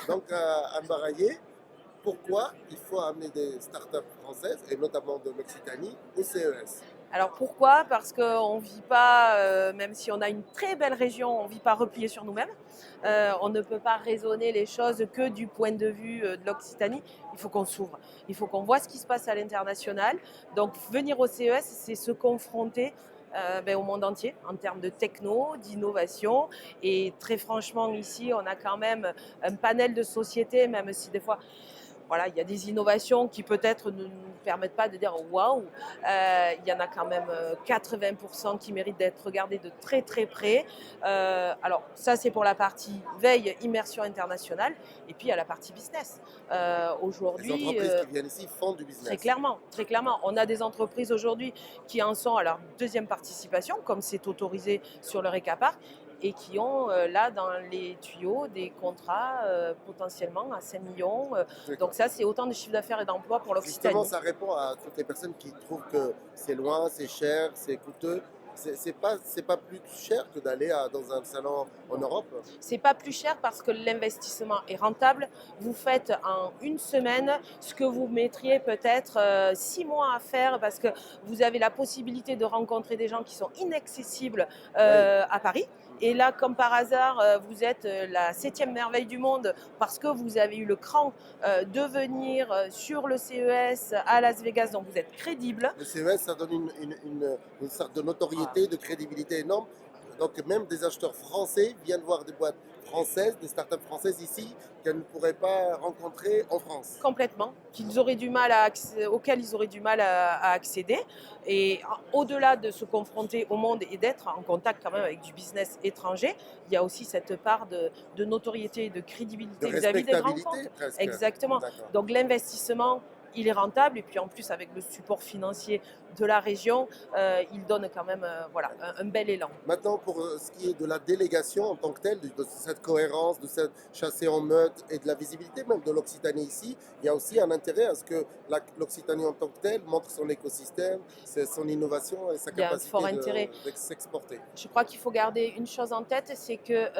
Donc, Anne Baraillé, pourquoi il faut amener des startups françaises, et notamment de l'Occitanie, au CES? Alors pourquoi? Parce qu'on ne vit pas, même si on a une très belle région, on ne vit pas replié sur nous-mêmes. On ne peut pas raisonner les choses que du point de vue de l'Occitanie. Il faut qu'on s'ouvre. Il faut qu'on voit ce qui se passe à l'international. Donc venir au CES, c'est se confronter au monde entier en termes de techno, d'innovation. Et très franchement, ici, on a quand même un panel de sociétés, même si des fois voilà, il y a des innovations qui peut-être ne nous permettent pas de dire waouh. Il y en a quand même 80% qui méritent d'être regardés de très très près. Alors ça c'est pour la partie veille, immersion internationale, et puis il y a la partie business. Les Aujourd'hui, entreprises qui viennent ici font du business. très clairement, on a des entreprises aujourd'hui qui en sont à leur deuxième participation, comme c'est autorisé sur le RECAPAR, et qui ont là dans les tuyaux des contrats potentiellement à 5 millions. Donc D'accord. ça, c'est autant de chiffre d'affaires et d'emplois pour Justement, l'Occitanie. ça répond à toutes les personnes qui trouvent que c'est loin, c'est cher, c'est coûteux. C'est pas plus cher que d'aller dans un salon en Europe. C'est pas plus cher parce que l'investissement est rentable. Vous faites en une semaine ce que vous mettriez peut-être 6 mois à faire parce que vous avez la possibilité de rencontrer des gens qui sont inaccessibles Oui. à Paris. Et là, comme par hasard, vous êtes la septième merveille du monde parce que vous avez eu le cran de venir sur le CES à Las Vegas, donc vous êtes crédible. Le CES, ça donne une sorte de Voilà. notoriété, de crédibilité énorme. Donc même des acheteurs français viennent voir des boîtes françaises, des startups françaises ici qu'elles ne pourraient pas rencontrer en France. Complètement, auxquels ils auraient du mal à accéder. Et au-delà de se confronter au monde et d'être en contact quand même avec du business étranger, il y a aussi cette part de notoriété et de De crédibilité vis-à-vis des grands respectabilité comptes. presque. Exactement. D'accord. Donc l'investissement, il est rentable. Et puis en plus, avec le support financier de la région, il donne quand même voilà, un bel élan. Maintenant, pour ce qui est de la délégation en tant que telle, de cette cohérence, de cette chassée en meute et de la visibilité même de l'Occitanie ici, il y a aussi un intérêt à ce que l'Occitanie en tant que telle montre son écosystème, son innovation et sa Il y a un fort capacité intérêt. de s'exporter. Je crois qu'il faut garder une chose en tête, c'est que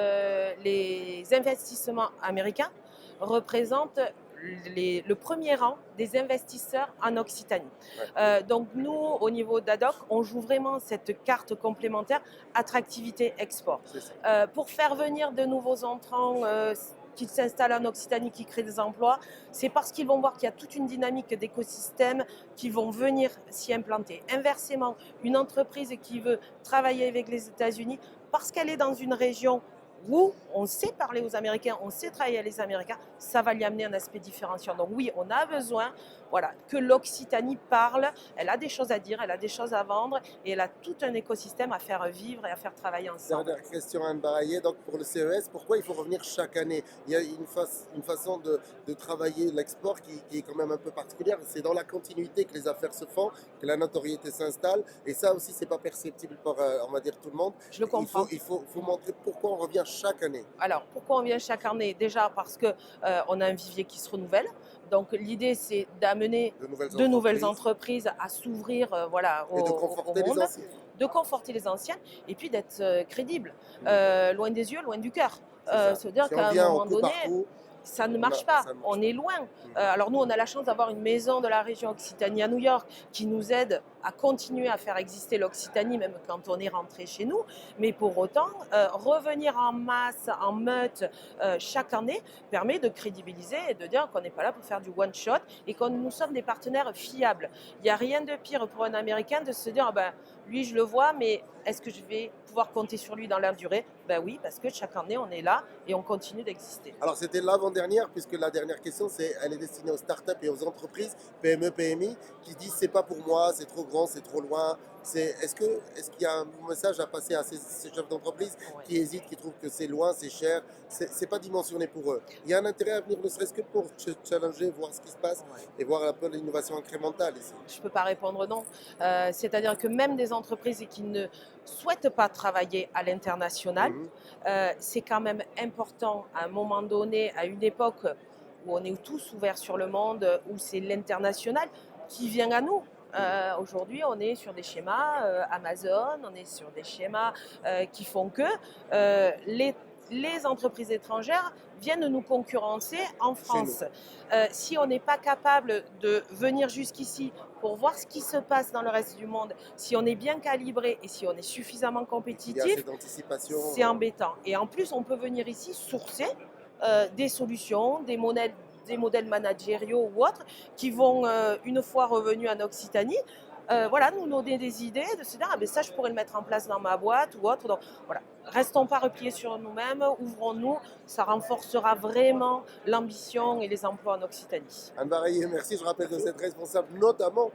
les investissements américains représentent le premier rang des investisseurs en Occitanie. Ouais, Donc nous, au niveau d'ADOC, on joue vraiment cette carte complémentaire attractivité-export. c'est ça. Pour faire venir de nouveaux entrants qui s'installent en Occitanie, qui créent des emplois, c'est parce qu'ils vont voir qu'il y a toute une dynamique d'écosystème qui vont venir s'y implanter. Inversement, une entreprise qui veut travailler avec les États-Unis, parce qu'elle est dans une région où on sait parler aux Américains, on sait travailler avec les Américains, ça va lui amener un aspect différenciant. Donc oui, on a besoin voilà, que l'Occitanie parle, elle a des choses à dire, elle a des choses à vendre et elle a tout un écosystème à faire vivre et à faire travailler ensemble. Dernière question, Anne Baraillé. Donc pour le CES, pourquoi il faut revenir chaque année? Il y a une façon de travailler l'export qui est quand même un peu particulière. C'est dans la continuité que les affaires se font, que la notoriété s'installe. Et ça aussi, c'est pas perceptible par, on va dire, tout le monde. Je le comprends. Il faut montrer pourquoi on revient chaque année. Alors, pourquoi on vient chaque année? Déjà parce que on a un vivier qui se renouvelle. Donc, l'idée, c'est d'amener de nouvelles entreprises à s'ouvrir voilà, Et de au conforter les monde, anciens. de conforter les anciennes et puis d'être crédible. Loin des yeux, loin du cœur. C'est ça. Se dire Si on qu'à un vient au moment coup donné, par coup, ça ne marche pas, ça ne marche on pas. est loin. Alors nous, on a la chance d'avoir une maison de la région Occitanie à New York qui nous aide à continuer à faire exister l'Occitanie, même quand on est rentré chez nous. Mais pour autant, revenir en masse, en meute, chaque année, permet de crédibiliser et de dire qu'on n'est pas là pour faire du one-shot et que nous sommes des partenaires fiables. Il n'y a rien de pire pour un Américain de se dire, ah ben, lui, je le vois, mais est-ce que je vais pouvoir compter sur lui dans la durée? Ben oui, parce que chaque année, on est là et on continue d'exister. Alors c'était l'avant-dernière, puisque la dernière question, elle est destinée aux startups et aux entreprises, PME, PMI, qui disent c'est pas pour moi, c'est trop grand, c'est trop loin. Est-ce qu'il y a un message à passer à ces chefs d'entreprise Ouais. qui hésitent, qui trouvent que c'est loin, c'est cher, c'est pas dimensionné pour eux? Il y a un intérêt à venir, ne serait-ce que pour challenger, voir ce qui se passe Ouais. et voir un peu l'innovation incrémentale ici. Je ne peux pas répondre non. C'est-à-dire que même des entreprises qui ne souhaitent pas travailler à l'international, Mhm. c'est quand même important à un moment donné, à une époque où on est tous ouverts sur le monde, où c'est l'international qui vient à nous. Aujourd'hui, on est sur des schémas Amazon, on est sur des schémas qui font que les les entreprises étrangères viennent nous concurrencer en Chez nous. France. Si on n'est pas capable de venir jusqu'ici pour voir ce qui se passe dans le reste du monde, si on est bien calibré et si on est suffisamment Il y a compétitif, assez d'anticipation. c'est embêtant. Et en plus, on peut venir ici sourcer des solutions, des modèles managériaux ou autres qui vont, une fois revenus en Occitanie, voilà, nous donner des idées, de se dire, ah ben ça, je pourrais le mettre en place dans ma boîte ou autre. Donc voilà, restons pas repliés sur nous-mêmes, ouvrons-nous, ça renforcera vraiment l'ambition et les emplois en Occitanie. Anne Baraillé, merci. Je rappelle que vous êtes responsable notamment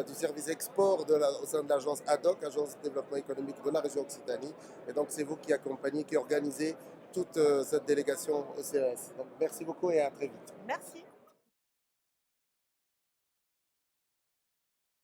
du service export au sein de l'agence ADOC, Agence de développement économique de la région Occitanie. Et donc, c'est vous qui accompagnez, qui organisez toute cette délégation au CES. Donc, merci beaucoup et à très vite. Merci.